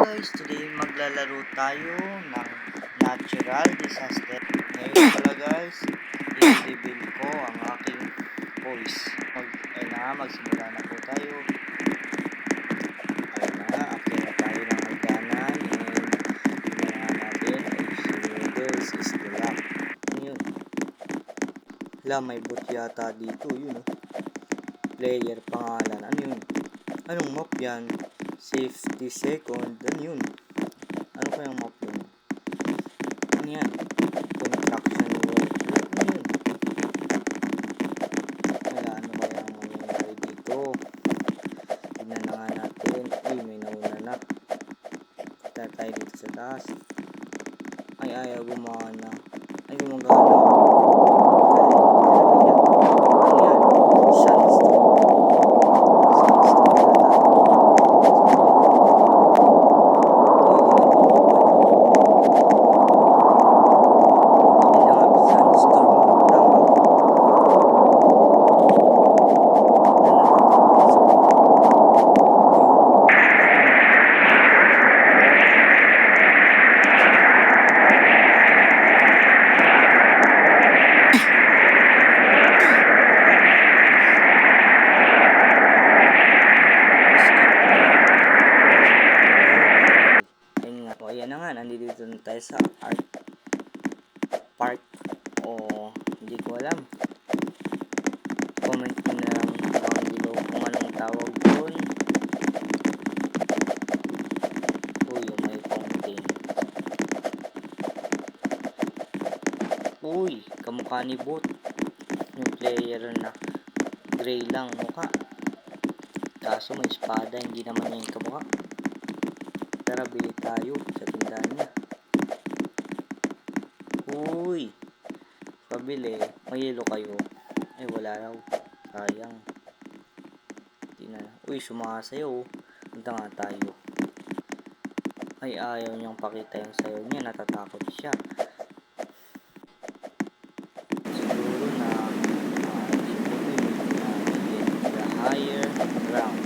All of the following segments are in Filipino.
guys, today maglalaro tayo ng natural disaster. Ngayon pala guys, i-reveal ko ang aking voice. Magsimula na po tayo. Ayun na, akin na tayo ng hagdanan and ginawa natin ay si Noodles is the lock. Yun. Hala, may bot yata dito, yun. Player pangalan, ano yun? Anong map yan? Safety second, ano yun? Ano kayang map yun? Ano yan? Construction work, ano yun? Wala, ano kayang mangyayari dito? Tignan na nga natin. Uy, may nauna na. Kita tayo dito sa taas. Ay, ayaw gumana. Ay, gumagana. Ano yan? Sandstorm. Ayan na nga, nandito na tayo sa art park o hindi ko alam. Comment mo na lang down below kung anong tawag doon. Uy, may fountain. Uy, kamukha ni bot. Yung player na gray lang mukha. Kaso may espada, hindi naman yung kamukha. Tara, bili tayo sa tindahan niya. Uy, pabili. May yelo kayo. Ay, wala raw. Sayang. Uy, sumasayaw. Punta nga tayo. Ay, ayaw niyang pakita yung sayaw niya. Natatakot siya. Siguro na the higher ground.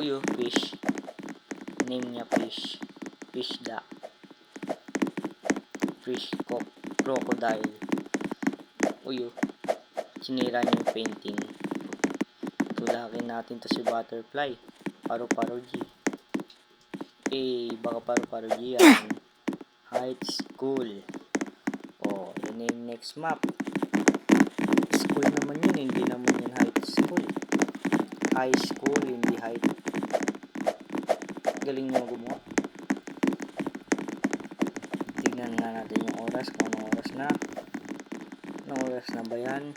Uy, fish. Name niya fish. Fish da. Fish crocodile. Uy, sinira niya yung painting. Tulakin natin to si butterfly. Paru-paro G. Baka paru-paro G yan. High school. Oh, yun yung next map. School naman yun, hindi naman yun high school. High school, hindi high. Galing nyo gumawa. Tignan nga natin yung oras, kung anong oras na. Anong oras na ba yan?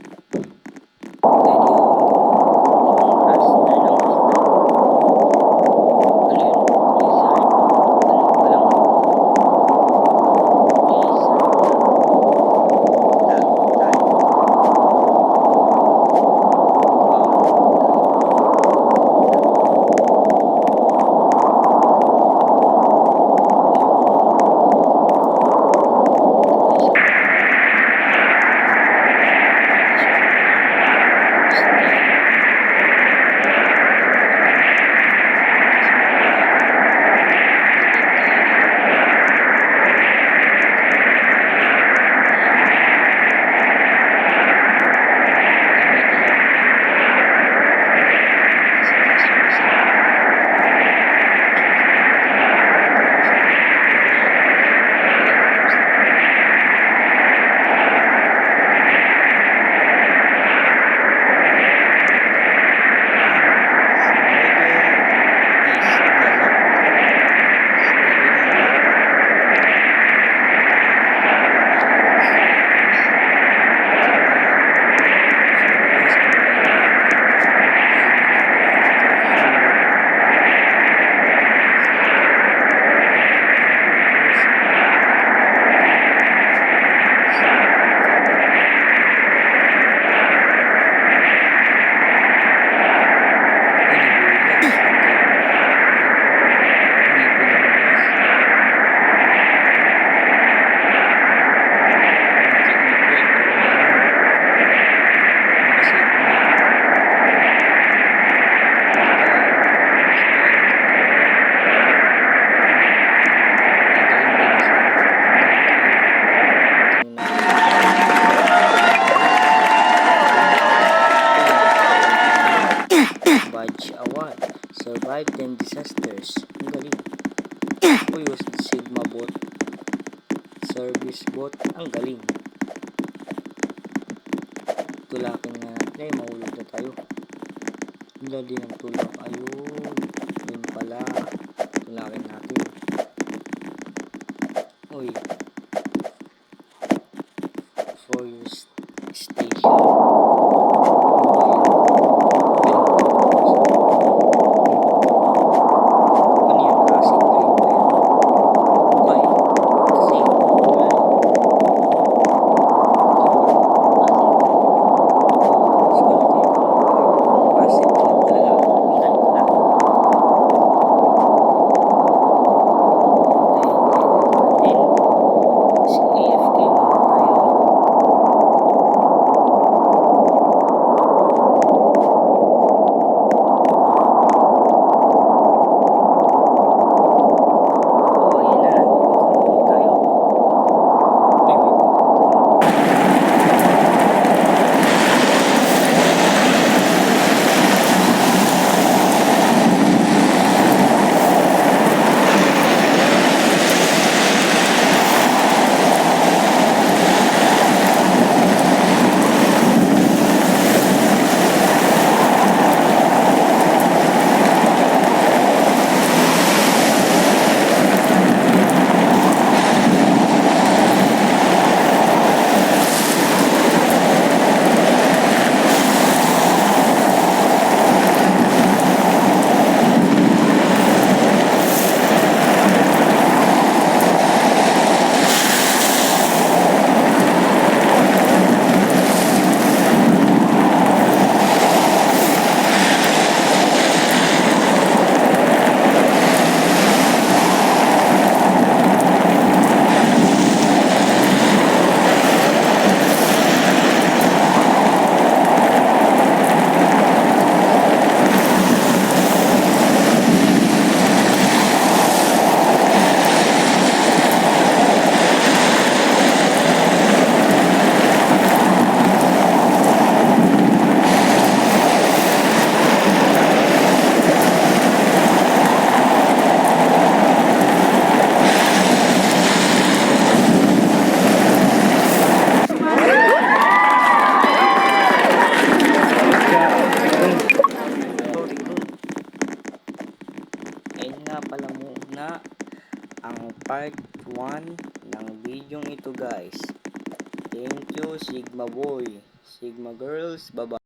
Badge Award. Survive 10 disasters. Ang galing. Uy, was Sigma bot. Service bot. Ang galing. Tulakin nga natin. Ay, mahulog na tayo. Hindi din ang tulak. Ayun. Yun pala. Tulakin natin. Uy. For your station. Pala muna ang part 1 ng video ito guys. Thank you Sigma Boy, Sigma Girls, bye bye.